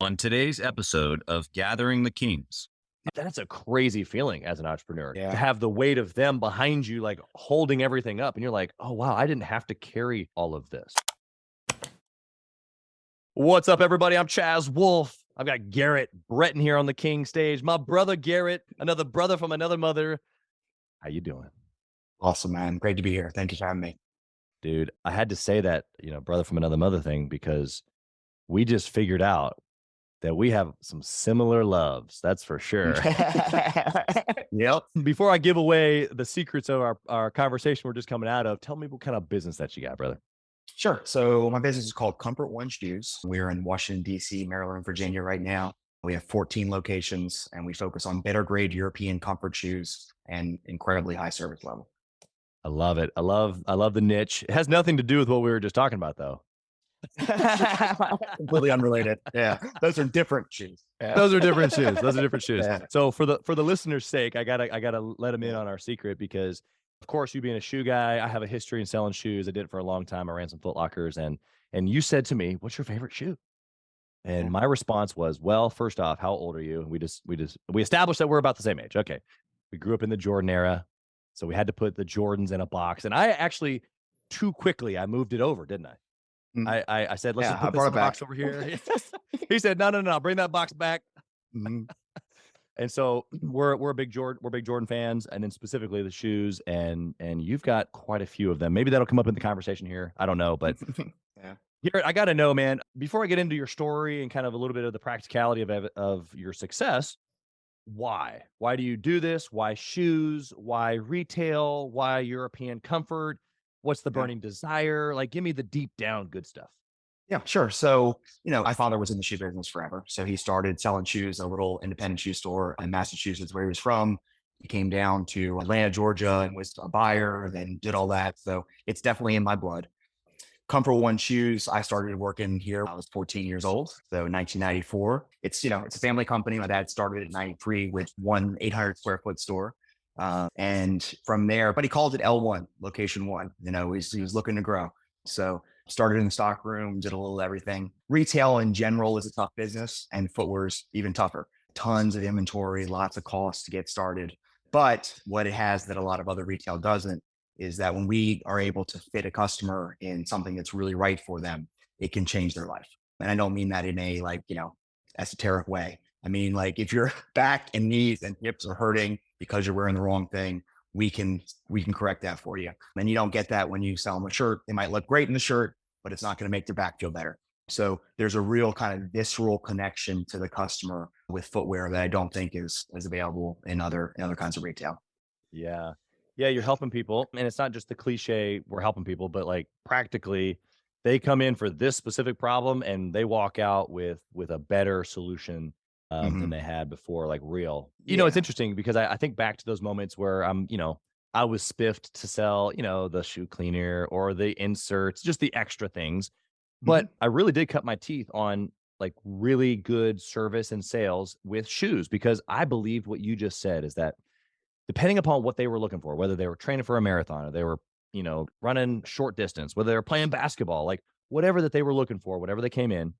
On today's episode of Gathering the Kings. That's a crazy feeling as an entrepreneur to Yeah. have the weight of them behind you, like holding everything up. And you're like, oh, wow, I didn't have to carry all of this. What's up, everybody? I'm Chaz Wolfe. I've got Garrett Breton here on the King stage. My brother, Garrett, another brother from another mother. How you doing? Awesome, man. Great to be here. Thank you for having me. Dude, I had to say that, brother from another mother thing because we just figured out that we have some similar loves. That's for sure. Yep. Before I give away the secrets of our conversation we're just coming out of, tell me what kind of business that you got, brother. Sure. So my business is called Comfort One Shoes. We're in Washington, D.C., Maryland, Virginia right now. We have 14 locations and we focus on better grade European comfort shoes and incredibly high service level. I love it. I love the niche. It has nothing to do with what we were just talking about, though. Completely unrelated. Yeah. Those are different shoes. Yeah. Those are different shoes. Those are different shoes. Yeah. So for the listeners' sake, I gotta let them in on our secret because, of course, you being a shoe guy, I have a history in selling shoes. I did it for a long time. I ran some Foot Lockers, and you said to me, "What's your favorite shoe?" And Yeah. my response was, "Well, first off, how old are you?" We established that we're about the same age. Okay, we grew up in the Jordan era, so we had to put the Jordans in a box. And I actually too quickly I moved it over, didn't I? Mm. I said, let's Yeah, just I put this brought in it the back. box over here. He said, no, bring that box back. Mhm. And so we're big Jordan fans, and then specifically the shoes, and you've got quite a few of them. Maybe that'll come up in the conversation here. I don't know, but Yeah. Garrett, I got to know, man. Before I get into your story and kind of a little bit of the practicality of your success, why? Why do you do this? Why shoes? Why retail? Why European comfort? What's the Yeah. burning desire? Like, give me the deep down good stuff. Yeah, sure. So, my father was in the shoe business forever. So he started selling shoes at a little independent shoe store in Massachusetts, where he was from. He came down to Atlanta, Georgia, and was a buyer, and then did all that. So it's definitely in my blood. Comfort One Shoes, I started working here. I was 14 years old. So 1994. It's a family company. My dad started at 93 with one 800 square foot store. And from there, but he called it L1, location one. He was looking to grow. So started in the stock room, did a little everything. Retail in general is a tough business, and footwear's even tougher. Tons of inventory, lots of costs to get started. But what it has that a lot of other retail doesn't is that when we are able to fit a customer in something that's really right for them, it can change their life. And I don't mean that in a esoteric way. I mean, like, if your back and knees and hips are hurting because you're wearing the wrong thing, we can correct that for you. And you don't get that when you sell them a shirt. They might look great in the shirt, but it's not going to make their back feel better. So there's a real kind of visceral connection to the customer with footwear that I don't think is available in other kinds of retail. Yeah. Yeah, you're helping people. And it's not just the cliche, we're helping people, but like practically they come in for this specific problem and they walk out with a better solution than Mhm. they had before, like real. It's Yeah. interesting because I think back to those moments where I was spiffed to sell, the shoe cleaner or the inserts, just the extra things. Mhm. But I really did cut my teeth on like really good service and sales with shoes because I believed what you just said is that depending upon what they were looking for, whether they were training for a marathon or they were, running short distance, whether they were playing basketball, like whatever that they were looking for, whatever they came in,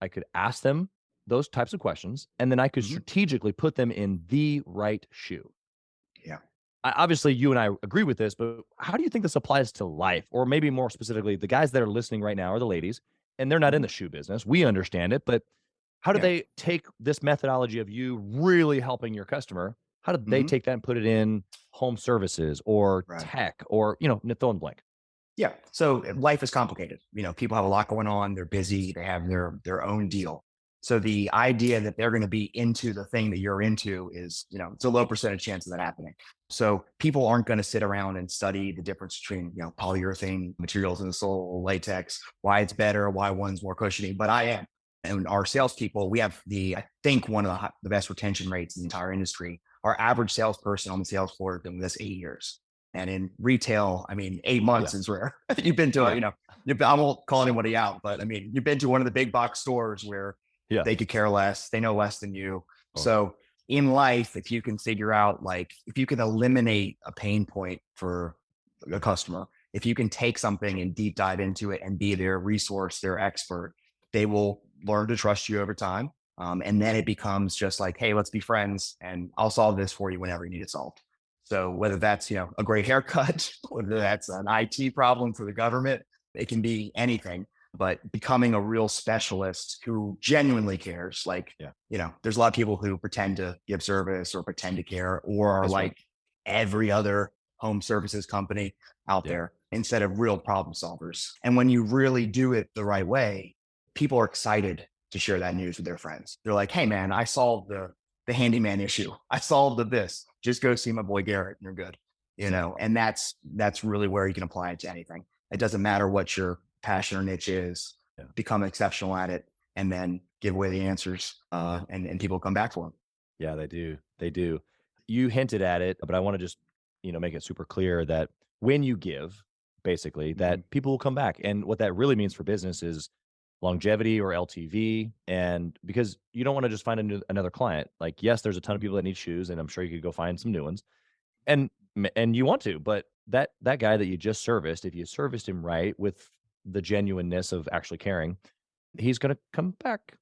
I could ask them those types of questions and then I could Mhm. strategically put them in the right shoe. Yeah. Obviously, you and I agree with this, but how do you think this applies to life? Or maybe more specifically, the guys that are listening right now are the ladies, and they're not in Mhm. the shoe business. We understand it, but how do Yeah. they take this methodology of you really helping your customer? How do they Mhm. take that and put it in home services or Right. tech or, fill in the blank? Yeah. So life is complicated. People have a lot going on. They're busy. They have their own deal. So the idea that they're going to be into the thing that you're into is, it's a low percentage chance of that happening. So people aren't going to sit around and study the difference between, polyurethane materials in the sole, latex, why it's better, why one's more cushiony. But I am. And our salespeople, we have I think, one of the best retention rates in the entire industry. Our average salesperson on the sales floor has been with us 8 years. And in retail, I mean, 8 months Yeah. is rare. You've been to, Yeah. I won't call anybody out, but I mean, you've been to one of the big box stores where Yeah. they could care less. They know less than you. Oh, So in life, if you can figure out, like, if you can eliminate a pain point for a customer, if you can take something and deep dive into it and be their resource, their expert, they will learn to trust you over time. And then it becomes just like, hey, let's be friends and I'll solve this for you whenever you need it solved. So whether that's, a great haircut, whether that's an IT problem for the government, it can be anything, but becoming a real specialist who genuinely cares. Like, Yeah. There's a lot of people who pretend to give service or pretend to care or are That's right. like every other home services company out Yeah. there instead of real problem solvers. And when you really do it the right way, people are excited to share that news with their friends. They're like, hey man, I solved the handyman issue. I solved this. Just go see my boy Garrett and you're good. And that's really where you can apply it to anything. It doesn't matter what your passion or niche is, Yeah. become exceptional at it and then give away the answers and people come back for them. Yeah, they do. They do. You hinted at it, but I want to just, make it super clear that when you give, basically, that people will come back. And what that really means for business is longevity or LTV. And because you don't want to just find another client. Like, yes, there's a ton of people that need shoes, and I'm sure you could go find some new ones. And you want to, but that guy that you just serviced, if you serviced him right with the genuineness of actually caring, he's going to come back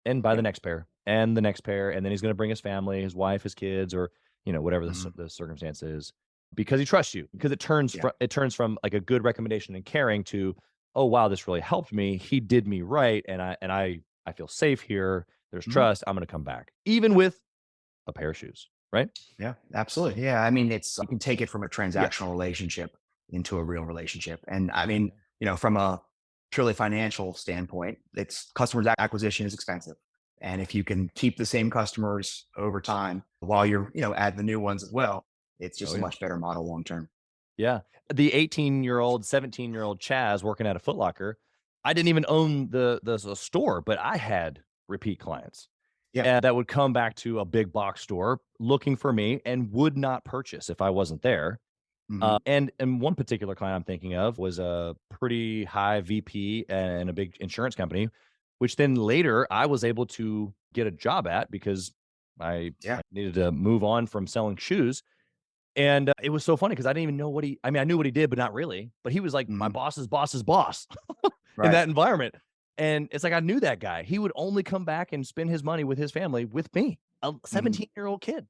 and buy the Yeah. next pair and the next pair, and then he's going to bring his family, his wife, his kids, or whatever Mhm. the circumstance is, because he trusts you. Because it turns from like a good recommendation and caring to, oh wow, this really helped me. He did me right, and I feel safe here. There's Mhm. trust. I'm going to come back, even with a pair of shoes, right? Yeah, absolutely. Yeah. I mean, you can take it from a Yeah. transactional relationship into a real relationship. And I mean, from a purely financial standpoint, it's customers acquisition is expensive. And if you can keep the same customers over time while you're, add the new ones as well, it's Oh just a yeah. much better model long term. Yeah. The 18-year-old, 17-year-old Chaz working at a Foot Locker, I didn't even own the store, but I had repeat clients. Yeah. And that would come back to a big box store looking for me and would not purchase if I wasn't there. Hmm. And one particular client I'm thinking of was a pretty high VP and a big insurance company, which then later I was able to get a job at because I Yeah. needed to move on from selling shoes. And it was so funny because I didn't even know I knew what he did, but not really. But he was like my Hmm. boss's boss's boss in Right. that environment. And it's like I knew that guy. He would only come back and spend his money with his family with me, a Hmm. 17-year-old kid.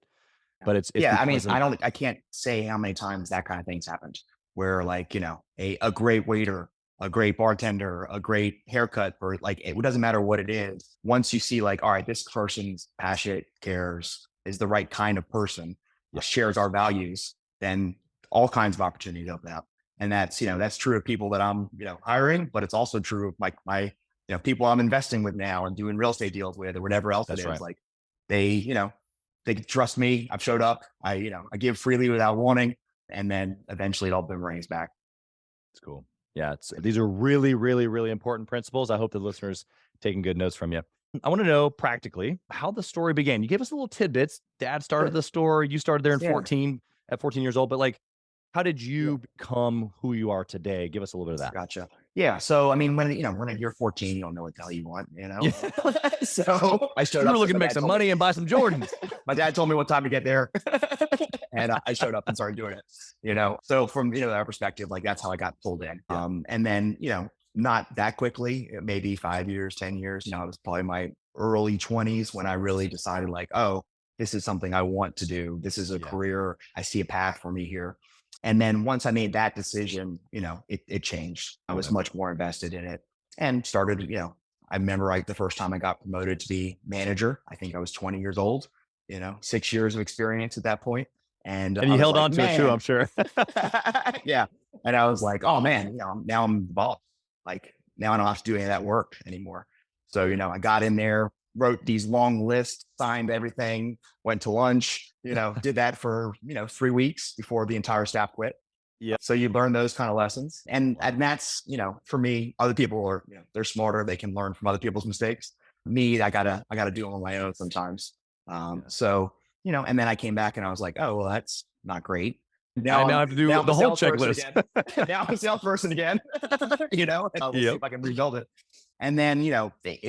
Yeah. But it's Yeah. I mean, because of I can't say how many times that kind of thing's happened where like, a great waiter, a great bartender, a great haircut, or like, it doesn't matter what it is. Once you see like, all right, this person's passionate, cares, is the right kind of person, yeah, shares our values, then all kinds of opportunities open up. And that's true of people that I'm, hiring, but it's also true of people I'm investing with now and doing real estate deals with or whatever else it that's is. right. Like they trust me. I've showed up. I give freely without warning. And then eventually it all boomerangs back. It's cool. Yeah, these are really, really, really important principles. I hope the listeners taking good notes from you. I want to know practically how the story began. You gave us little tidbits. Dad started Sure. the store. You started there Yeah. at 14 years old. But like, how did Yeah. you become who you are today? Give us a little bit of that. Gotcha. Yeah. So, I mean, when you're 14, you don't know what the hell you want, Yeah. So I showed You were up. looking to make some money and buy some Jordans. My dad told me what time to get there. And I showed up and started doing it. So from, that perspective, like that's how I got pulled in. Yeah. And then, not that quickly, maybe 5 years, 10 years, it was probably my early 20s when I really decided like, oh, this is something I want to do. This is a Yeah. career. I see a path for me here. And then once I made that decision, it changed. I was Okay. much more invested in it and started, I remember like the first time I got promoted to be manager, I think I was 20 years old, 6 years of experience at that point. And And I you was held like, on to it too, I'm man, sure. yeah. And I was like, oh man, now I'm the boss. Like now I don't have to do any of that work anymore. So, I got in there, wrote these long lists, signed everything, went to lunch, did that for, 3 weeks before the entire staff quit. Yeah. So you learn those kind of lessons. And that's, for me, other people are, they're smarter. They can learn from other people's mistakes. Me, I gotta do them on my own sometimes. Yeah. So, and then I came back and I was like, oh, well, that's not great. I Now now I'm have to do now I'm a the whole salesperson checklist. again. Now I'm a salesperson again. And we'll see Yep. if I can rebuild it. And then,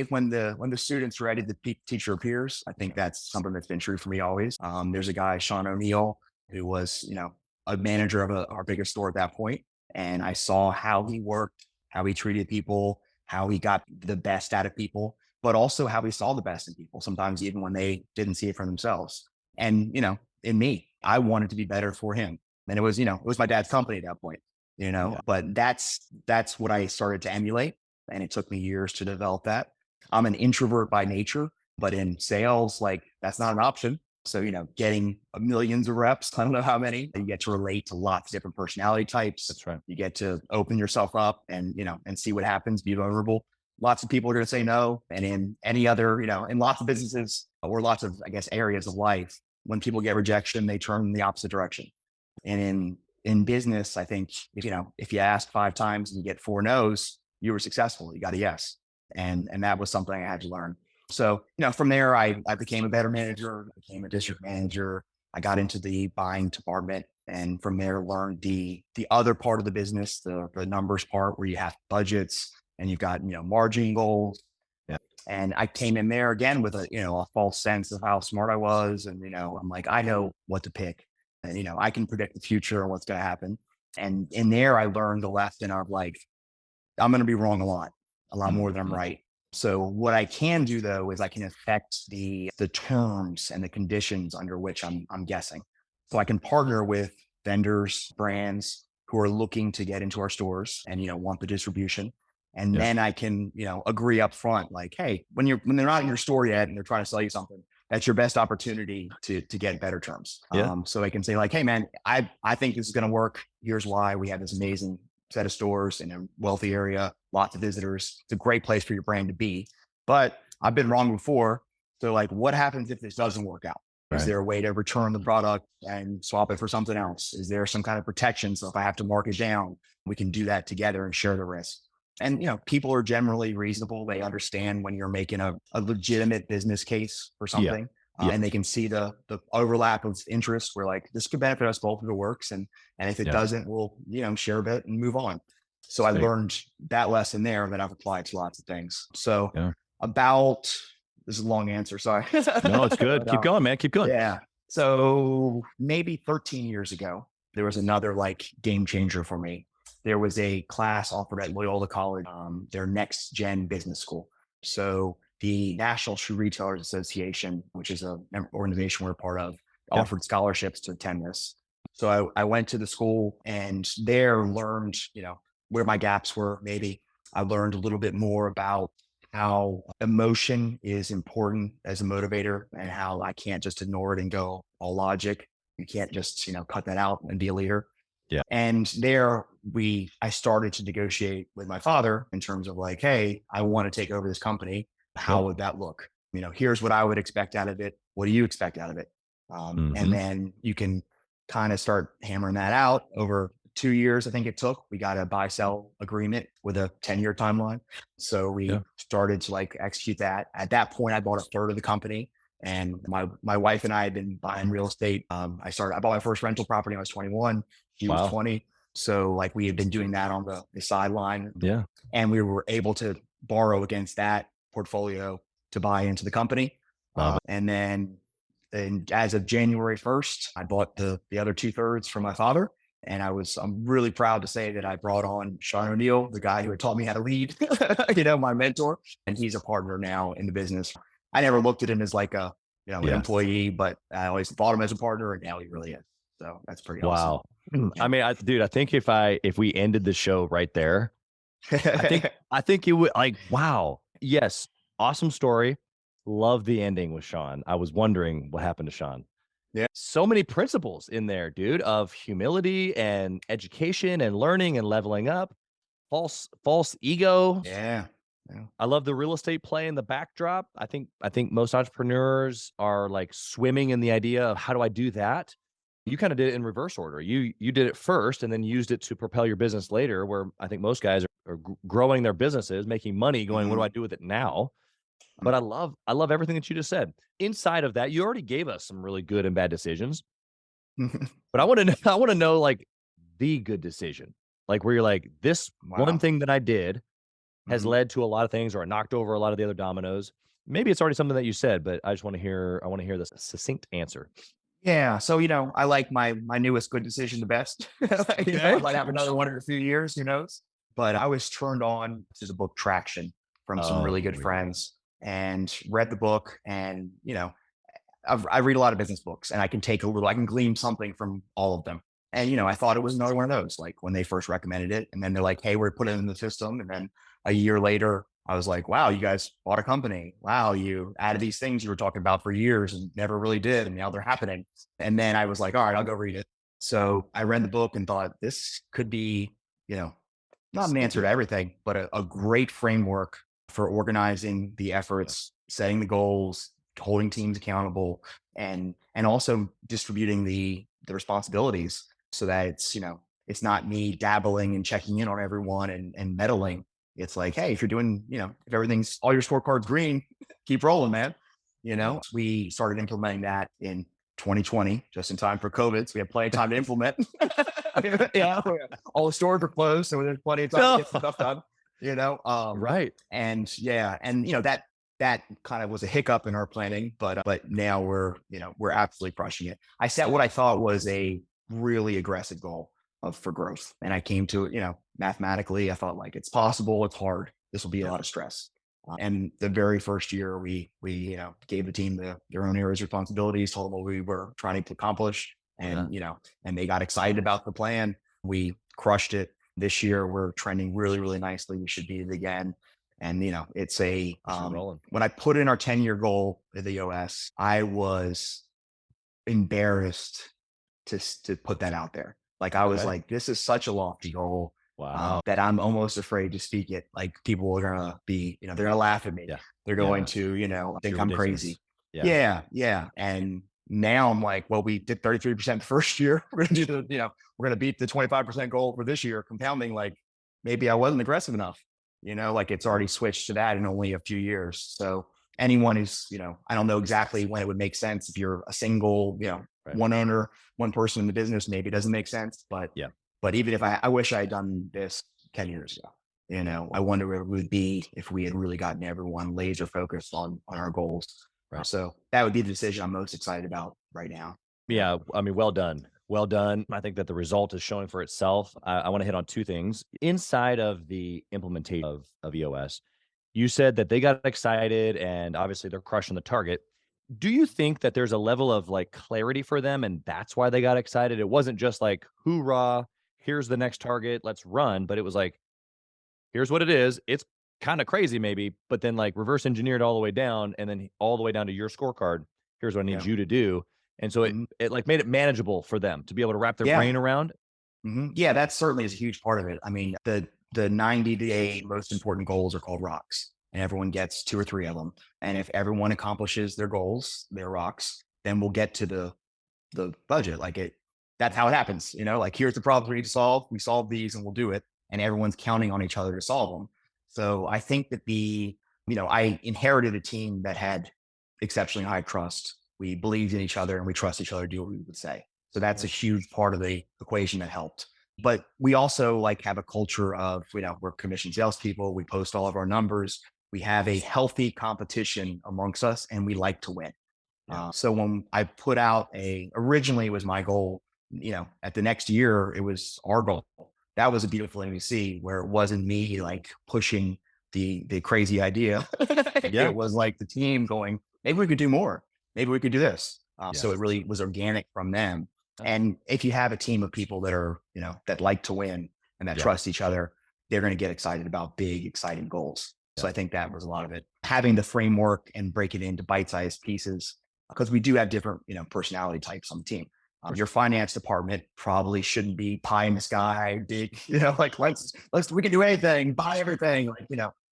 when the students ready to teach your peers, I think that's something that's been true for me always. There's a guy, Sean O'Neill, who was, a manager of our biggest store at that point. And I saw how he worked, how he treated people, how he got the best out of people. but also how we saw the best in people, sometimes even when they didn't see it for themselves. And, in me, I wanted to be better for him. And it was, it was my dad's company at that point, Yeah. but that's what I started to emulate. And it took me years to develop that. I'm an introvert by nature, but in sales, like that's not an option. So, getting millions of reps, I don't know how many, you get to relate to lots of different personality types. That's right. You get to open yourself up and, and see what happens, be vulnerable. Lots of people are going to say no. And in any other, in lots of businesses or lots of, I guess, areas of life, when people get rejection, they turn in the opposite direction. And in business, I think if you ask 5 times and you get 4 no's, you were successful. You got a yes. And that was something I had to learn. So, from there, I became a better manager, became a district manager. I got into the buying department, and from there learned the other part of the business, the numbers part, where you have budgets and you've got, margin goals. Yeah. And I came in there again with a false sense of how smart I was. And, I'm like, I know what to pick, and, I can predict the future and what's going to happen. And in there, I learned the lesson of like, I'm going to be wrong a lot more than I'm right. So what I can do though, is I can affect the terms and the conditions under which I'm guessing. So I can partner with vendors, brands who are looking to get into our stores and, want the distribution. And then I can, agree up front, like, hey, when they're not in your store yet and they're trying to sell you something, that's your best opportunity to get better terms. So I can say like, hey man, I think this is going to work. Here's why. We have this amazing set of stores in a wealthy area, lots of visitors. It's a great place for your brand to be, but I've been wrong before. So like, what happens if this doesn't work out? Is there a way to return the product and swap it for something else? Is there some kind of protection? So if I have to mark it down, we can do that together and share the risk. And, people are generally reasonable. They understand when you're making a legitimate business case for something. And they can see the overlap of interest where like, this could benefit us both if it works. And if it doesn't, we'll, share a bit and move on. So I learned that lesson there that I've applied to lots of things. So this is a long answer. Sorry. No, it's good. Keep going, man. Keep going. Yeah. So maybe 13 years ago, there was another like game changer for me. There was a class offered at Loyola College, their next gen business school. So the National Shoe Retailers Association, which is an organization we're a part of, offered scholarships to attend this. So I went to the school and there learned, where my gaps were. Maybe I learned a little bit more about how emotion is important as a motivator and how I can't just ignore it and go all logic. You can't just, cut that out and be a leader. Yeah. And there I started to negotiate with my father in terms of like, hey, I want to take over this company. How would that look? Here's what I would expect out of it. What do you expect out of it? And then you can kind of start hammering that out over 2 years. I think it took, we got a buy sell agreement with a 10-year timeline. So we started to like execute that. At that point, I bought a third of the company. And my wife and I had been buying real estate. I bought my first rental property when I was 21. She was 20. So like we had been doing that on the sideline. Yeah. And we were able to borrow against that portfolio to buy into the company. And then as of January 1st, I bought the other 2/3 from my father. And I'm really proud to say that I brought on Sean O'Neill, the guy who had taught me how to lead, my mentor, and he's a partner now in the business. I never looked at him as like an employee, but I always thought him as a partner, and now he really is. So that's pretty awesome. Wow. I mean, I think if we ended the show right there, I think it would like, wow. Yes. Awesome story. Love the ending with Sean. I was wondering what happened to Sean. Yeah. So many principles in there, dude, of humility and education and learning and leveling up. False ego. Yeah. I love the real estate play in the backdrop. I think most entrepreneurs are like swimming in the idea of how do I do that? You kind of did it in reverse order. You did it first and then used it to propel your business later, where I think most guys are growing their businesses, making money, going, what do I do with it now? But I love everything that you just said. Inside of that, you already gave us some really good and bad decisions. But I want to know like the good decision, like where you're like, this one thing that I did has led to a lot of things, or it knocked over a lot of the other dominoes. Maybe it's already something that you said, but I want to hear this succinct answer. Yeah. So, I like my newest good decision the best. I might have another one in a few years, who knows? But I was turned on to the book Traction from some really good friends. and read the book. And, I read a lot of business books, and I can glean something from all of them. And, I thought it was another one of those, like when they first recommended it, and then they're like, hey, we're putting it in the system. And then a year later, I was like, wow, you guys bought a company. Wow, you added these things you were talking about for years and never really did. And now they're happening. And then I was like, all right, I'll go read it. So I read the book and thought this could be, not an answer to everything, but a great framework for organizing the efforts, setting the goals, holding teams accountable, and also distributing the responsibilities so that it's not me dabbling and checking in on everyone and meddling. It's like, hey, if you're doing, if everything's all your scorecards green, keep rolling, man. We started implementing that in 2020, just in time for COVID. So we had plenty of time to implement. Yeah, all the stores were closed, so there's plenty of time to get stuff done. Right. And yeah, and that kind of was a hiccup in our planning, but now we're absolutely crushing it. I set what I thought was a really aggressive goal for growth, and I came to it, mathematically. I thought like it's possible, it's hard. This will be a lot of stress. And the very first year, we gave the team their own areas of responsibilities, told them what we were trying to accomplish, and and they got excited about the plan. We crushed it. This year, we're trending really, really nicely. We should beat it again. And it's when I put in our 10-year goal at the OS, I was embarrassed to put that out there. Like I was like, this is such a lofty goal. Wow. That I'm almost afraid to speak it. Like people are gonna be, they're gonna laugh at me. Yeah. They're going to, think You're I'm ridiculous. crazy. Yeah. Yeah. And now I'm like, well, we did 33% the first year. We're gonna do we're gonna beat the 25% goal for this year, compounding. Like maybe I wasn't aggressive enough. Like it's already switched to that in only a few years. So anyone who's, I don't know exactly when it would make sense. If you're a single, one owner, one person in the business, maybe it doesn't make sense. But even if I wish I had done this 10 years ago, I wonder where it would be if we had really gotten everyone laser focused on our goals. Right. So that would be the decision I'm most excited about right now. Yeah. I mean, well done. Well done. I think that the result is showing for itself. I want to hit on two things. Inside of the implementation of EOS, you said that they got excited and obviously they're crushing the target. Do you think that there's a level of like clarity for them and that's why they got excited? It wasn't just like, hoorah, here's the next target, let's run. But it was like, here's what it is. It's kind of crazy maybe, but then like reverse engineered all the way down and then all the way down to your scorecard. Here's what I need you to do. And so it like made it manageable for them to be able to wrap their brain around. Yeah, that certainly is a huge part of it. I mean, the 90-day most important goals are called rocks, and everyone gets 2 or 3 of them. And if everyone accomplishes their goals, their rocks, then we'll get to the budget. That's how it happens. Like here's the problem we need to solve. We solve these and we'll do it. And everyone's counting on each other to solve them. So I think that I inherited a team that had exceptionally high trust. We believed in each other and we trust each other to do what we would say. So that's a huge part of the equation that helped. But we also have a culture of, we're commissioned salespeople. We post all of our numbers. We have a healthy competition amongst us and we like to win. So when I put out originally it was my goal, at the next year, it was our goal. That was a beautiful thing to see where it wasn't me pushing the crazy idea. It was like the team going, maybe we could do more. Maybe we could do this. So it really was organic from them. And if you have a team of people that are, that like to win and that trust each other, they're going to get excited about big, exciting goals. So I think that was a lot of it. Having the framework and break it into bite-sized pieces, because we do have different, personality types on the team. Your finance department probably shouldn't be pie in the sky, big, we can do anything, buy everything.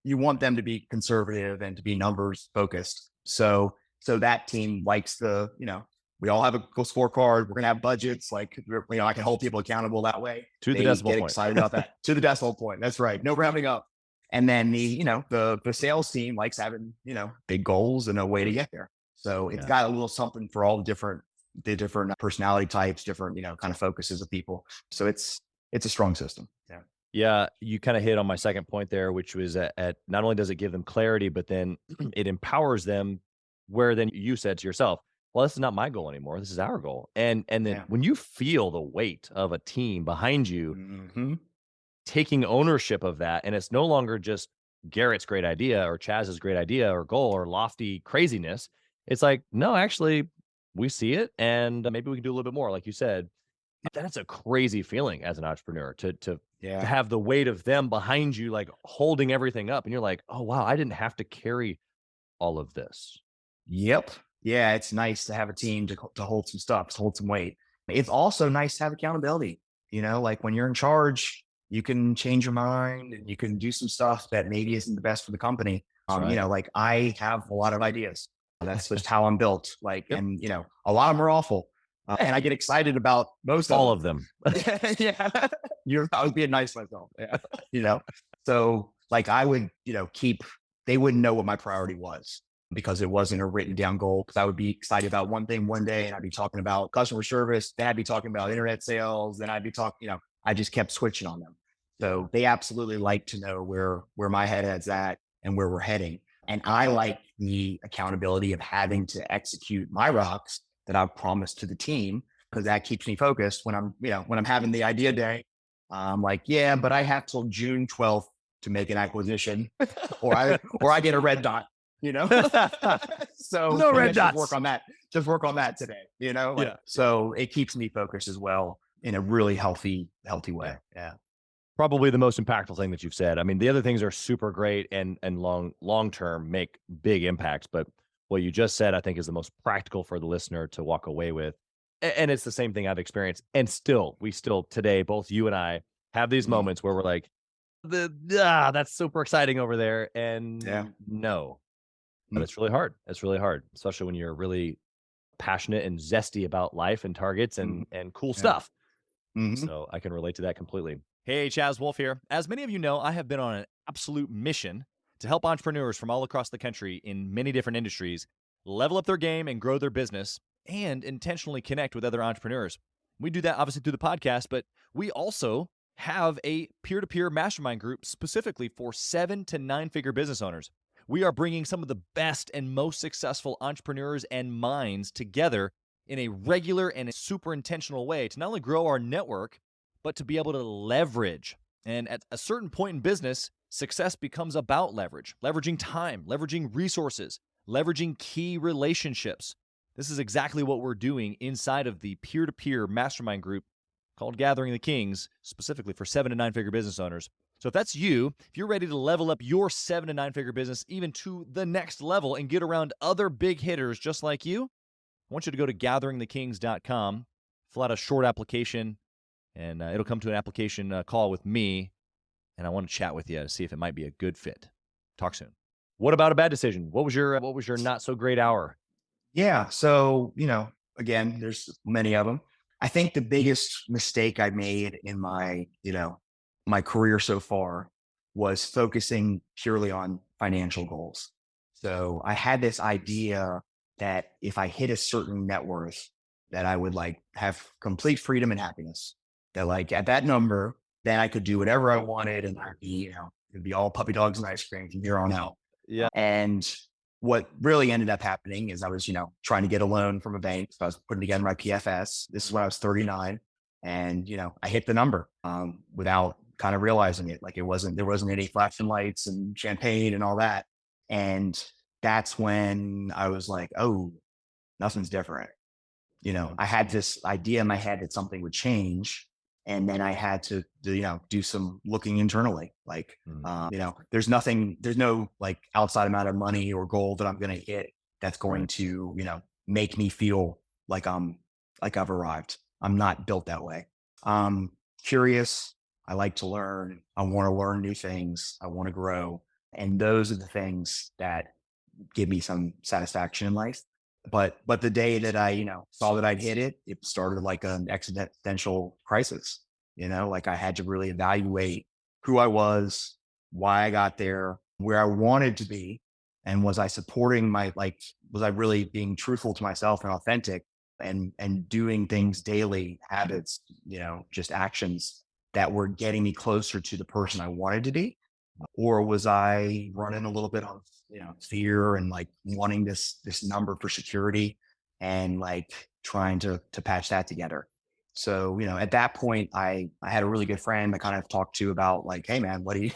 You want them to be conservative and to be numbers focused. So that team likes we all have a scorecard. We're going to have budgets. I can hold people accountable that way. To the decimal point. Excited about that. To the decimal point. That's right. No rounding up. And then the sales team likes having, big goals and a way to get there. So it's got a little something for all the different personality types, different, kind of focuses of people. So it's a strong system. Yeah. Yeah. You kind of hit on my second point there, which was at not only does it give them clarity, but then it empowers them where then you said to yourself, well, this is not my goal anymore. This is our goal. And then when you feel the weight of a team behind you, taking ownership of that, and it's no longer just Garrett's great idea or Chaz's great idea or goal or lofty craziness. It's like, no, actually, we see it and maybe we can do a little bit more. Like you said, that's a crazy feeling as an entrepreneur to Yeah. have the weight of them behind you, like holding everything up. And you're like, oh, wow, I didn't have to carry all of this. Yep. Yeah, it's nice to have a team to hold some stuff, to hold some weight. It's also nice to have accountability. Like when you're in charge, you can change your mind and you can do some stuff that maybe isn't the best for the company. That's right. Like I have a lot of ideas. That's just how I'm built. Yep. And a lot of them are awful. And I get excited about most All of of them. yeah. I was being nice to myself. Yeah. So like I would, they wouldn't know what my priority was because it wasn't a written down goal. Cause I would be excited about one thing one day and I'd be talking about customer service. Then I'd be talking about internet sales. Then I'd be talking, I just kept switching on them. So they absolutely like to know where my head's at and where we're heading. And I like the accountability of having to execute my rocks that I've promised to the team because that keeps me focused when I'm having the idea day. I'm like, yeah, but I have till June 12th to make an acquisition or I get a red dot, so No red dots. Just work on that today, so it keeps me focused as well in a really healthy way. Yeah. Probably the most impactful thing that you've said. I mean, the other things are super great and long term make big impacts, but what you just said, I think, is the most practical for the listener to walk away with. And it's the same thing I've experienced. And we still today, both you and I have these moments where we're like, that's super exciting over there. And no, but it's really hard. It's really hard, especially when you're really passionate and zesty about life and targets and cool stuff. So I can relate to that completely. Hey, Chaz Wolfe here. As many of you know, I have been on an absolute mission to help entrepreneurs from all across the country in many different industries level up their game and grow their business and intentionally connect with other entrepreneurs. We do that obviously through the podcast, but we also have a peer-to-peer mastermind group specifically for 7 to 9 figure business owners. We are bringing some of the best and most successful entrepreneurs and minds together in a regular and a super intentional way to not only grow our network, but to be able to leverage. And at a certain point in business, success becomes about leveraging time, leveraging resources, leveraging key relationships. This is exactly what we're doing inside of the peer-to-peer mastermind group called Gathering the Kings, specifically for 7 to 9 figure business owners. So if that's you, if you're ready to level up your 7 to 9 figure business even to the next level and get around other big hitters just like you, I want you to go to gatheringthekings.com, fill out a short application, and it'll come to an application call with me, and I want to chat with you to see if it might be a good fit. Talk soon. What about a bad decision? What was your not so great hour? Yeah. So, again, there's many of them. I think the biggest mistake I made in my career so far was focusing purely on financial goals. So I had this idea that if I hit a certain net worth, that I would have complete freedom and happiness. That at that number, then I could do whatever I wanted and I'd be, it'd be all puppy dogs and ice cream from here on out. Yeah. And what really ended up happening is I was, trying to get a loan from a bank. So I was putting together my PFS. This is when I was 39. And, I hit the number without kind of realizing it. There wasn't any flashing lights and champagne and all that. And that's when I was like, oh, nothing's different. I had this idea in my head that something would change. And then I had to, do some looking internally. There's no outside amount of money or goal that I'm going to hit that's going to, make me feel like I've arrived. I'm not built that way. Curious. I like to learn. I want to learn new things. I want to grow. And those are the things that give me some satisfaction in life. But the day that I, saw that I'd hit it, it started like an existential crisis. I had to really evaluate who I was, why I got there, where I wanted to be, and was I supporting was I really being truthful to myself and authentic and doing things daily, habits, just actions that were getting me closer to the person I wanted to be? Or was I running a little bit on fear and wanting this number for security and trying to patch that together? So, at that point, I had a really good friend I kind of talked to about hey man, what do you,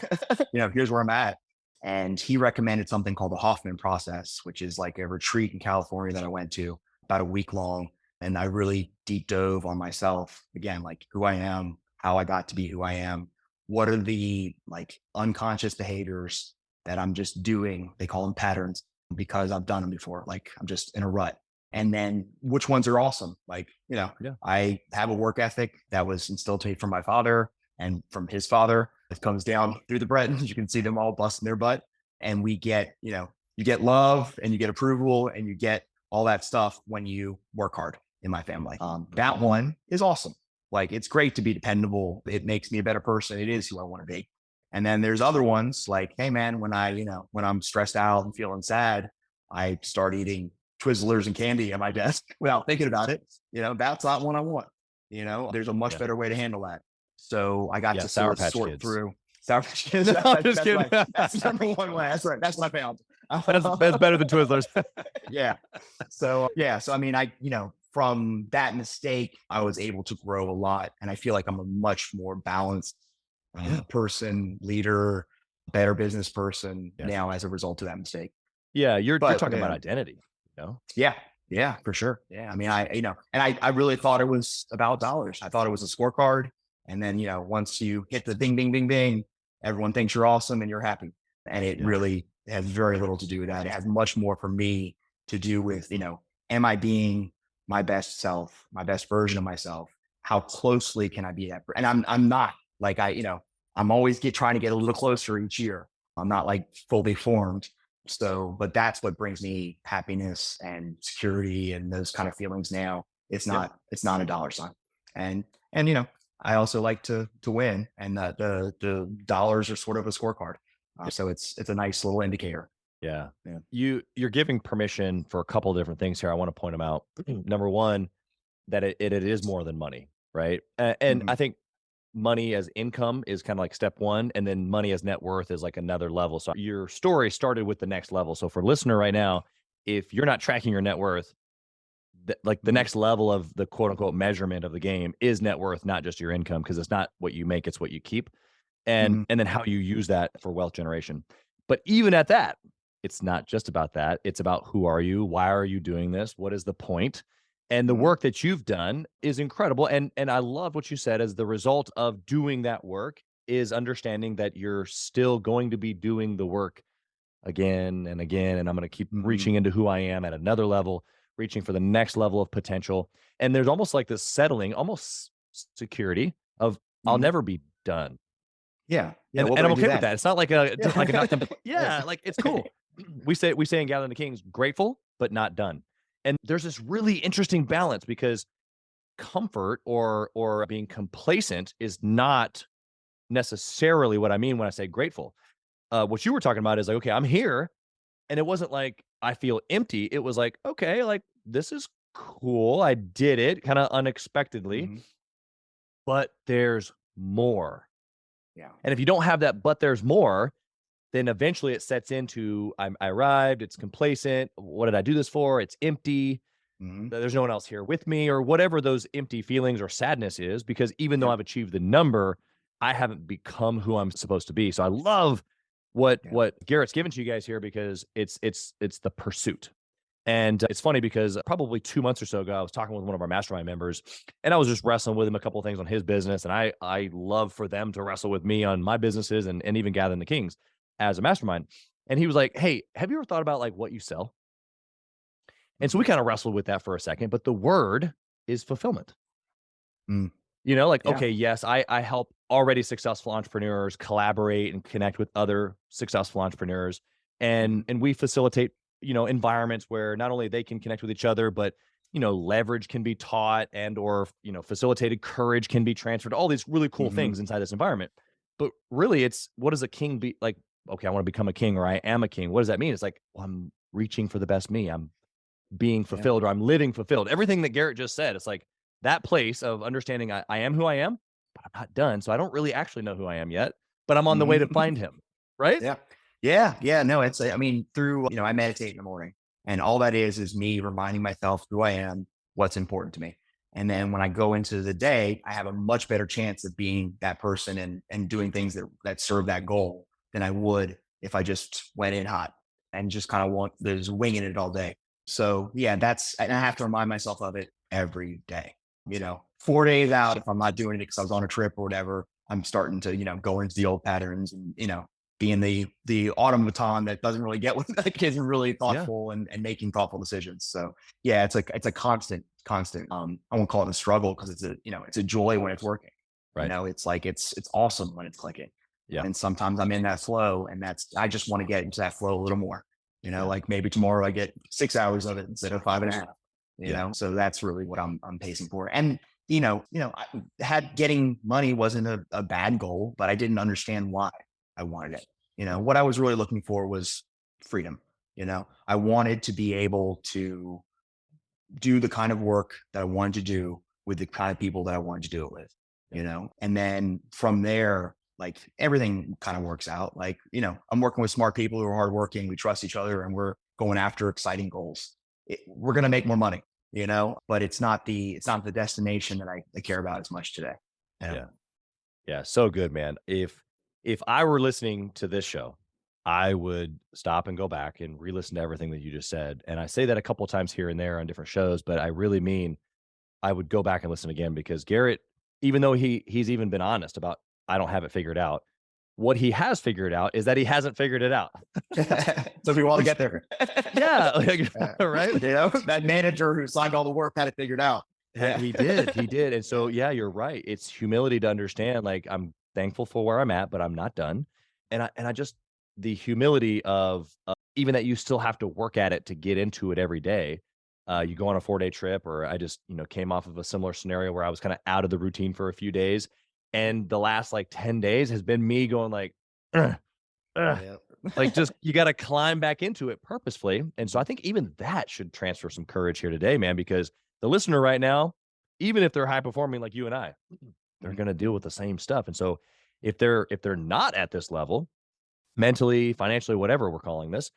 here's where I'm at. And he recommended something called the Hoffman process, which is like a retreat in California that I went to about a week long. And I really deep dove on myself again, like who I am, how I got to be who I am. What are the like unconscious behaviors that I'm just doing? They call them patterns because I've done them before. Like I'm just in a rut. And then which ones are awesome? Like, Yeah. I have a work ethic that was instilled to me from my father and from his father. It comes down through the Bretons. You can see them all busting their butt. And we get, you get love and you get approval and you get all that stuff when you work hard in my family. That one is awesome. Like it's great to be dependable. It makes me a better person. It is who I want to be. And then there's other ones like, hey man, when I'm stressed out and feeling sad, I start eating Twizzlers and candy at my desk without thinking about it. That's not what I want. There's a much better way to handle that. So I got to Sour Patch sort Kids. through Sour Patch Kids. No, I'm just kidding. That's the number one way. That's right. That's what I found. That's better than Twizzlers. Yeah. So I mean, from that mistake, I was able to grow a lot, and I feel like I'm a much more balanced person, leader, better business person now as a result of that mistake. Yeah, you're talking about identity. Yeah, for sure. Yeah, I mean, I really thought it was about dollars. I thought it was a scorecard, and then once you hit the ding, ding, ding, ding, everyone thinks you're awesome and you're happy, and it really has very little to do with that. It has much more for me to do with am I being my best self, my best version of myself? How closely can I be that? And I'm not like I'm always trying to get a little closer each year. I'm not like fully formed. So, but that's what brings me happiness and security and those kind of feelings now. It's not a dollar sign. And I also like to win, and the dollars are sort of a scorecard. So it's a nice little indicator. Yeah. You're giving permission for a couple of different things here. I want to point them out. Number one, that it is more than money, right? And I think money as income is kind of like step one, and then money as net worth is like another level. So your story started with the next level. So for listener right now, if you're not tracking your net worth, the next level of the quote unquote measurement of the game is net worth, not just your income, because it's not what you make, it's what you keep. And then how you use that for wealth generation. But even at that, it's not just about that. It's about who are you? Why are you doing this? What is the point? And the work that you've done is incredible. And I love what you said as the result of doing that work is understanding that you're still going to be doing the work again and again. And I'm going to keep reaching into who I am at another level, reaching for the next level of potential. And there's almost like this settling, almost security of I'll never be done. Yeah. And I'm okay with that. It's not like like it's cool. We say in Gathering the Kings, grateful, but not done. And there's this really interesting balance because comfort or being complacent is not necessarily what I mean when I say grateful. What you were talking about is like, okay, I'm here. And it wasn't like I feel empty. It was like, okay, like this is cool. I did it kind of unexpectedly, but there's more. Yeah. And if you don't have that, but there's more, then eventually it sets into I arrived, it's complacent. What did I do this for? It's empty. There's no one else here with me, or whatever those empty feelings or sadness is, because even though I've achieved the number, I haven't become who I'm supposed to be. So I love what Garrett's given to you guys here, because it's the pursuit. And it's funny because probably 2 months or so ago, I was talking with one of our mastermind members, and I was just wrestling with him a couple of things on his business. And I love for them to wrestle with me on my businesses and even Gathering the Kings as a mastermind. And he was like, hey, have you ever thought about like what you sell? And so we kind of wrestled with that for a second, but the word is fulfillment. Okay, yes, I help already successful entrepreneurs collaborate and connect with other successful entrepreneurs. And we facilitate, environments where not only they can connect with each other, but, leverage can be taught or facilitated courage can be transferred, all these really cool things inside this environment. But really it's, what does a king be like? Okay, I want to become a king, or I am a king. What does that mean? It's like, well, I'm reaching for the best me. I'm being fulfilled, or I'm living fulfilled. Everything that Garrett just said, it's like that place of understanding I am who I am, but I'm not done. So I don't really actually know who I am yet, but I'm on the way to find him. Right? Yeah. No, through, I meditate in the morning, and all that is me reminding myself who I am, what's important to me. And then when I go into the day, I have a much better chance of being that person and doing things that serve that goal than I would if I just went in hot and just kind of there's winging it all day. So yeah, and I have to remind myself of it every day. 4 days out, if I'm not doing it because I was on a trip or whatever, I'm starting to, go into the old patterns and, being the automaton that doesn't really get what the kids are really thoughtful and making thoughtful decisions. So yeah, it's a constant, I won't call it a struggle because it's a joy when it's working. Right. It's like, it's awesome when it's clicking. Yeah. And sometimes I'm in that flow and I just want to get into that flow a little more, like maybe tomorrow I get 6 hours of it instead of 5.5, so that's really what I'm pacing for. And, getting money wasn't a bad goal, but I didn't understand why I wanted it. What I was really looking for was freedom. I wanted to be able to do the kind of work that I wanted to do with the kind of people that I wanted to do it with, and then from there, like everything kind of works out. Like, I'm working with smart people who are hardworking. We trust each other and we're going after exciting goals. We're going to make more money, but it's not the destination that I care about as much today. Yeah. So good, man. If I were listening to this show, I would stop and go back and re-listen to everything that you just said. And I say that a couple of times here and there on different shows, but I really mean I would go back and listen again because Garrett, even though he's even been honest about I don't have it figured out, what he has figured out is that he hasn't figured it out. So we want to get there. Yeah. Right. That manager who signed all the work had it figured out. Yeah. He did. And so, yeah, you're right. It's humility to understand, like, I'm thankful for where I'm at, but I'm not done. And I just, the humility of even that you still have to work at it to get into it every day. You go on a 4-day trip, or I just, came off of a similar scenario where I was kind of out of the routine for a few days. And the last like 10 days has been me going like, like just, you got to climb back into it purposefully. And so I think even that should transfer some courage here today, man, because the listener right now, even if they're high performing like you and I, they're going to deal with the same stuff. And so if they're not at this level, mentally, financially, whatever we're calling this,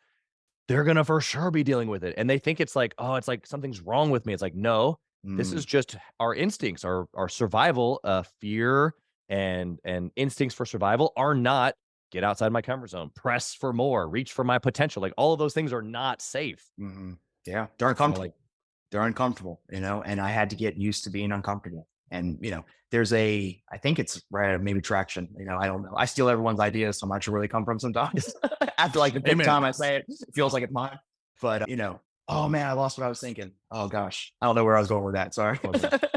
they're going to for sure be dealing with it. And they think it's like, oh, it's like something's wrong with me. It's like, no, this is just our instincts, our survival, fear and instincts for survival are not get outside my comfort zone, press for more, reach for my potential. Like all of those things are not safe. Yeah. They're uncomfortable. They're uncomfortable, and I had to get used to being uncomfortable. And, there's I think it's right, maybe traction, I don't know. I steal everyone's ideas. So I'm not sure where they come from sometimes. After like the fifth time I say it, it feels like it's mine. But, oh man, I lost what I was thinking. Oh gosh, I don't know where I was going with that. Sorry.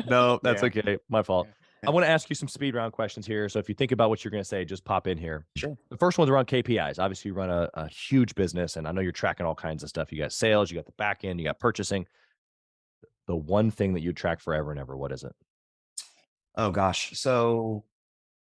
No, that's okay. My fault. I want to ask you some speed round questions here. So if you think about what you're going to say, just pop in here. Sure. The first one's around KPIs. Obviously, you run a huge business, and I know you're tracking all kinds of stuff. You got sales, you got the back end, you got purchasing. The one thing that you track forever and ever, what is it? Oh gosh. So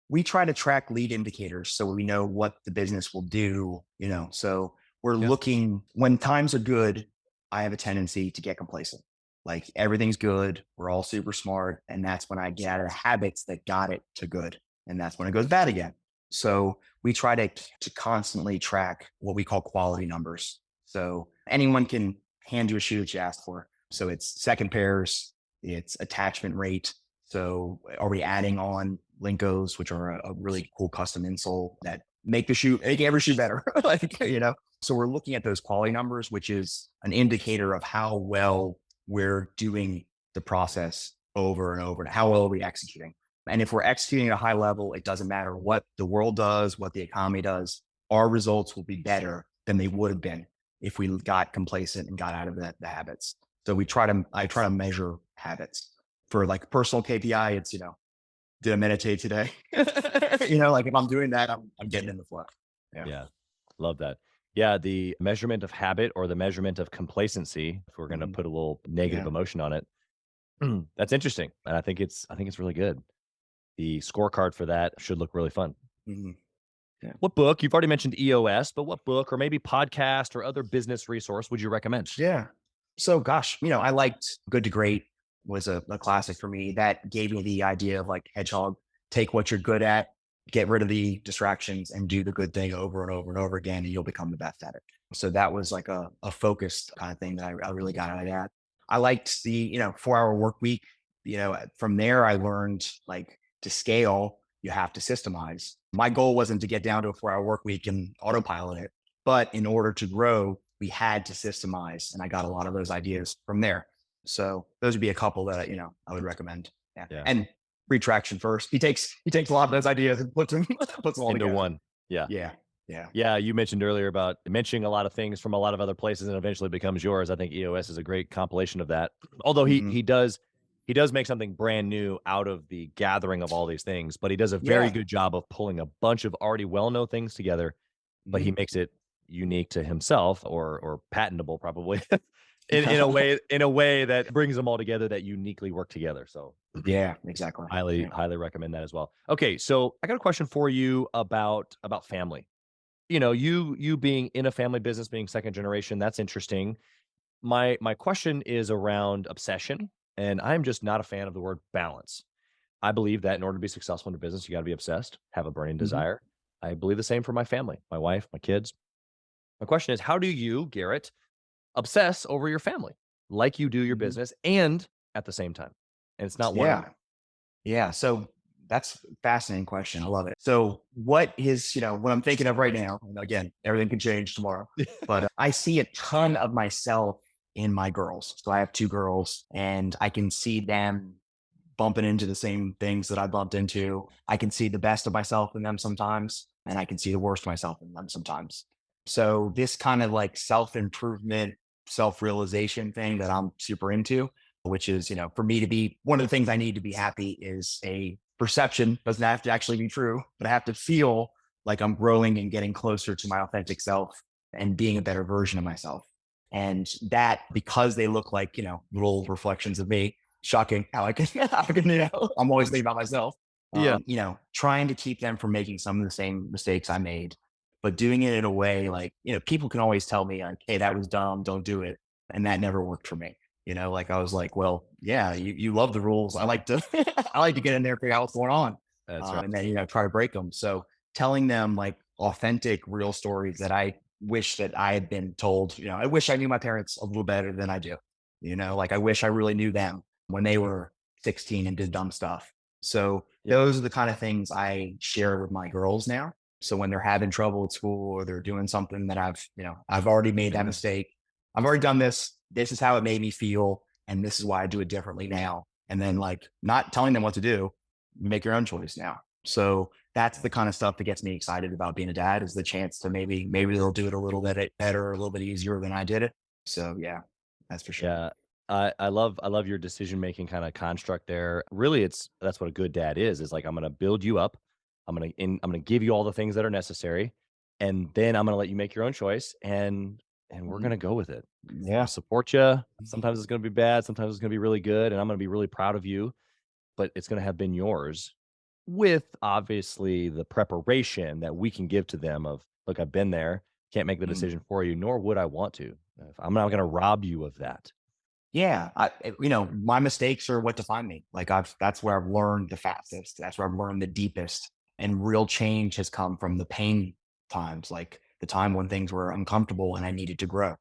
we try to track lead indicators so we know what the business will do, so we're looking when times are good. I have a tendency to get complacent. Like everything's good. We're all super smart. And that's when I get out of the habits that got it to good. And that's when it goes bad again. So we try to constantly track what we call quality numbers. So anyone can hand you a shoe that you asked for. So it's second pairs, it's attachment rate. So are we adding on Linkos, which are a really cool custom insole that make every shoe better? So we're looking at those quality numbers, which is an indicator of how well we're doing the process over and over and how well are we executing. And if we're executing at a high level, it doesn't matter what the world does, what the economy does, our results will be better than they would have been if we got complacent and got out of the habits. So I try to measure habits. For like personal KPI, it's, did I meditate today? Like if I'm doing that, I'm getting in the flow. Yeah. Love that. Yeah. The measurement of habit or the measurement of complacency, if we're going to put a little negative emotion on it, that's interesting. And I think it's really good. The scorecard for that should look really fun. Yeah. What book, you've already mentioned EOS, but what book or maybe podcast or other business resource would you recommend? Yeah. So gosh, I liked Good to Great was a classic for me. That gave me the idea of like hedgehog, take what you're good at, get rid of the distractions and do the good thing over and over and over again, and you'll become the best at it. So that was like a focused kind of thing that I really got out of that. I liked the, 4-hour work week. From there, I learned like to scale you have to systemize. My goal wasn't to get down to a 4-hour work week and autopilot it, but in order to grow, we had to systemize. And I got a lot of those ideas from there. So those would be a couple that, I would recommend. Yeah. And retraction first. He takes a lot of those ideas and puts them all into together. one. Yeah. Yeah. You mentioned earlier about mentioning a lot of things from a lot of other places and eventually becomes yours. I think EOS is a great compilation of that. Although he does make something brand new out of the gathering of all these things, but he does a very good job of pulling a bunch of already well-known things together, but he makes it unique to himself or patentable probably in a way that brings them all together that uniquely work together. So yeah, exactly. Highly recommend that as well. Okay. So I got a question for you about family. You being in a family business, being second generation, that's interesting. My question is around obsession, and I'm just not a fan of the word balance. I believe that in order to be successful in a business, you got to be obsessed, have a burning desire. I believe the same for my family, my wife, my kids. My question is, how do you, Garrett, obsess over your family like you do your business and at the same time? And it's not one. Yeah. So that's a fascinating question. I love it. So what I'm thinking of right now, and again, everything can change tomorrow, but I see a ton of myself in my girls. So I have 2 girls and I can see them bumping into the same things that I bumped into. I can see the best of myself in them sometimes, and I can see the worst of myself in them sometimes. So this kind of like self-improvement, self-realization thing that I'm super into, which is, for me to be one of the things I need to be happy is a perception. Doesn't have to actually be true, but I have to feel like I'm growing and getting closer to my authentic self and being a better version of myself. And that, because they look like, little reflections of me, shocking how I can, I'm always thinking about myself. Trying to keep them from making some of the same mistakes I made, but doing it in a way like, people can always tell me like, hey, that was dumb, don't do it. And that never worked for me. Like I was like, well, yeah, you love the rules. I like to, I like to get in there, figure out what's going on. That's right. And then, try to break them. So telling them like authentic, real stories that I wish that I had been told, I wish I knew my parents a little better than I do. Like I wish I really knew them when they were 16 and did dumb stuff. So those are the kind of things I share with my girls now. So when they're having trouble at school or they're doing something that I've already made that mistake. I've already done this. This is how it made me feel. And this is why I do it differently now. And then like not telling them what to do, make your own choice now. So that's the kind of stuff that gets me excited about being a dad, is the chance to maybe they'll do it a little bit better, a little bit easier than I did it. So yeah, that's for sure. Yeah. I love your decision-making kind of construct there. Really, that's what a good dad is like, I'm going to build you up. I'm going to give you all the things that are necessary. And then I'm going to let you make your own choice. And we're going to go with it. Yeah. I'll support you. Sometimes it's going to be bad. Sometimes it's going to be really good. And I'm going to be really proud of you, but it's going to have been yours with obviously the preparation that we can give to them of, look, I've been there, can't make the decision for you, nor would I want to. I'm not going to rob you of that. Yeah. My mistakes are what define me. Like that's where I've learned the fastest. That's where I've learned the deepest, and real change has come from the pain times, like the time when things were uncomfortable and I needed to grow.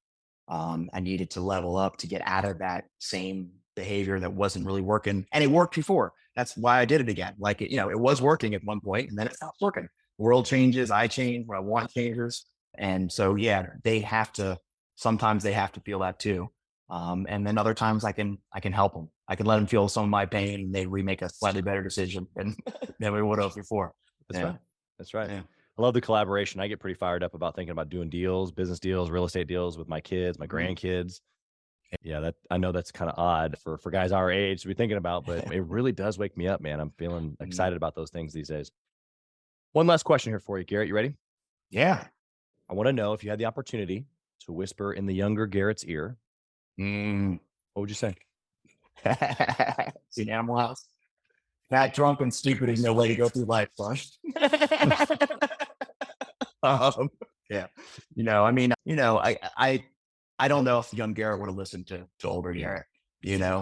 I needed to level up to get out of that same behavior that wasn't really working. And it worked before. That's why I did it again. Like, it was working at one point and then it stopped working. World changes, I change, what I want changes. And so, yeah, sometimes they have to feel that too. And then other times I can help them. I can let them feel some of my pain and they remake a slightly better decision than we would have before. That's right. Yeah. I love the collaboration. I get pretty fired up about thinking about doing deals, business deals, real estate deals with my kids, my grandkids. Yeah, I know that's kind of odd for guys our age to be thinking about, but it really does wake me up, man. I'm feeling excited about those things these days. One last question here for you, Garrett. You ready? Yeah. I want to know, if you had the opportunity to whisper in the younger Garrett's ear, what would you say? See an Animal House. Fat, drunk, and stupid is no way to go through life, son. Yeah. I don't know if young Garrett would have listened to older Garrett.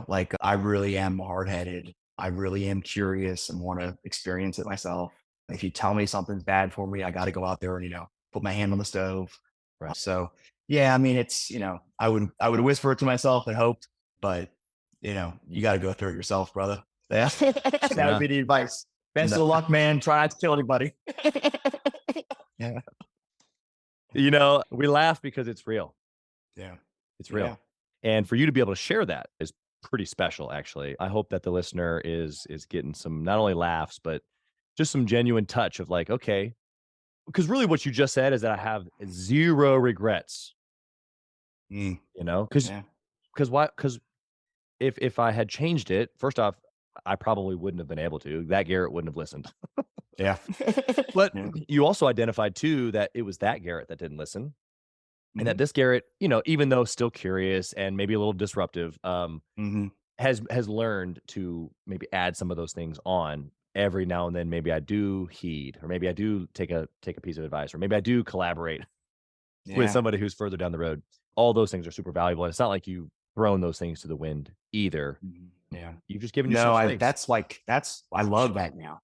Like I really am hard-headed. I really am curious and want to experience it myself. If you tell me something's bad for me, I got to go out there and, put my hand on the stove. Right. So yeah, it's, I would whisper it to myself and hope, but you got to go through it yourself, brother. Yeah. That would be the advice. Best of luck, man. Try not to kill anybody. Yeah. We laugh because it's real. Yeah. It's real. Yeah. And for you to be able to share that is pretty special, actually. I hope that the listener is getting some not only laughs, but just some genuine touch of like, okay, because really what you just said is that I have zero regrets, Mm. because Yeah. why? Because if I had changed it, first off, I probably wouldn't have been able to. That Garrett wouldn't have listened. Yeah. But Yeah. you also identified too that it was that Garrett that didn't listen. And that Mhm. this Garrett, even though still curious and maybe a little disruptive, Mhm. has learned to maybe add some of those things on every now and then. Maybe I do heed, or maybe I do take a piece of advice, or maybe I do collaborate with Yeah. somebody who's further down the road. All those things are super valuable. And it's not like you've thrown those things to the wind either. Mhm. Yeah. You've just given No, yourself space. I love that now.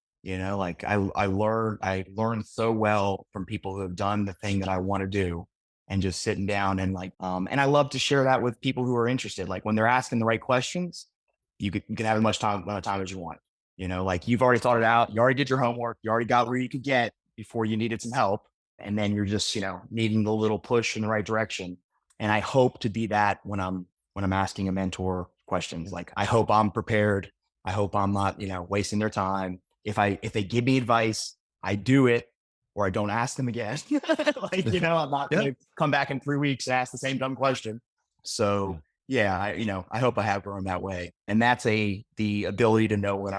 Like I learned so well from people who have done the thing that I want to do, and just sitting down and and I love to share that with people who are interested. Like when they're asking the right questions, you can have as much amount of time as you want. Like you've already thought it out, you already did your homework, you already got where you could get before you needed some help. And then you're just, needing the little push in the right direction. And I hope to be that when I'm asking a mentor questions. Like I hope I'm prepared. I hope I'm not, wasting their time. If they give me advice, I do it, or I don't ask them again. I'm not Yeah. going to come back in 3 weeks and ask the same dumb question. So yeah, I hope I have grown that way. And that's the ability to know when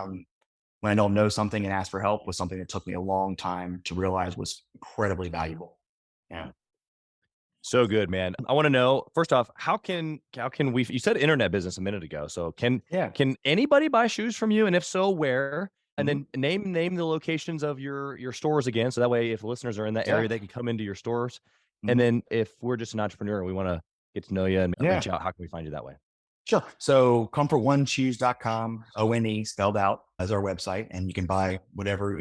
I don't know something and ask for help was something that took me a long time to realize was incredibly valuable. Yeah. So good, man. I want to know, first off, how can we, you said internet business a minute ago. So Yeah. can anybody buy shoes from you? And if so, where? And Mhm. then name the locations of your stores again. So that way, if listeners are in that Yeah. area, they can come into your stores. And Mhm. then if we're just an entrepreneur and we want to get to know you and Yeah. reach out, how can we find you that way? Sure. So comfortoneshoes.com, ONE spelled out, as our website. And you can buy whatever,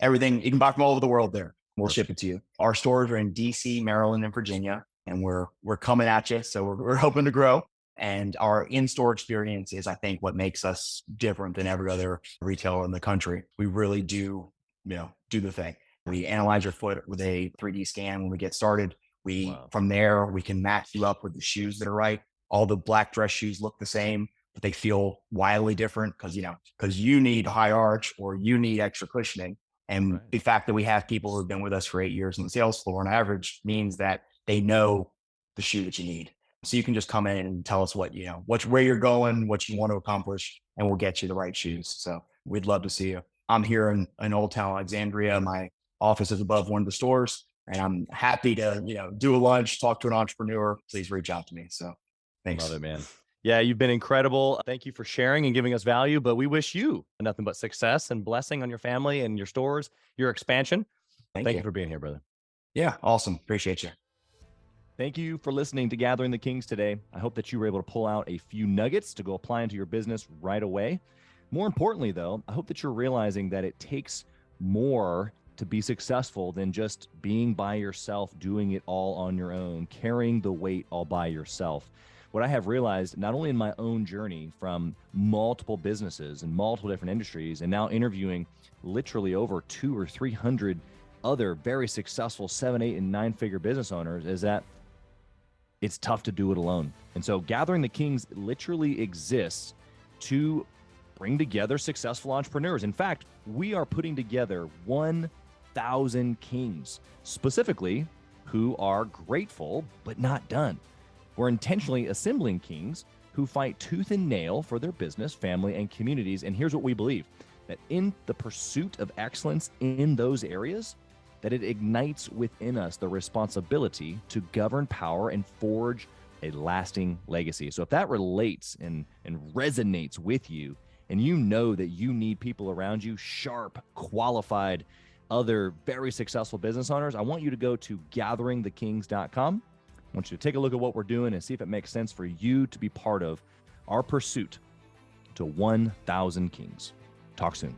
everything you can buy from all over the world there. We'll ship it to you. Our stores are in DC, Maryland, and Virginia, and we're coming at you. So we're hoping to grow. And our in-store experience is, I think, what makes us different than every other retailer in the country. We really do, do the thing. We analyze your foot with a 3D scan when we get started. Wow. From there, we can match you up with the shoes that are right. All the black dress shoes look the same, but they feel wildly different because you need high arch or you need extra cushioning. And Right. the fact that we have people who have been with us for 8 years on the sales floor on average means that they know the shoe that you need. So you can just come in and tell us where you're going, what you want to accomplish, and we'll get you the right shoes. So we'd love to see you. I'm here in Old Town Alexandria. My office is above one of the stores, and I'm happy to, do a lunch, talk to an entrepreneur. Please reach out to me. So thanks. Love it, man. Yeah, you've been incredible. Thank you for sharing and giving us value, but we wish you nothing but success and blessing on your family and your stores, your expansion. Thank you for being here, brother. Yeah, awesome. Appreciate you. Thank you for listening to Gathering the Kings today. I hope that you were able to pull out a few nuggets to go apply into your business right away. More importantly, though, I hope that you're realizing that it takes more to be successful than just being by yourself, doing it all on your own, carrying the weight all by yourself. What I have realized, not only in my own journey from multiple businesses and multiple different industries, and now interviewing literally over 200 or 300 other very successful 7, 8, and 9-figure business owners, is that it's tough to do it alone. And so Gathering the Kings literally exists to bring together successful entrepreneurs. In fact, we are putting together 1,000 kings, specifically who are grateful but not done. We're intentionally assembling kings who fight tooth and nail for their business, family, and communities. And here's what we believe, that in the pursuit of excellence in those areas, that it ignites within us the responsibility to govern power and forge a lasting legacy. So if that relates and resonates with you, and you know that you need people around you, sharp, qualified, other very successful business owners, I want you to go to gatheringthekings.com. I want you to take a look at what we're doing and see if it makes sense for you to be part of our pursuit to 1,000 kings. Talk soon.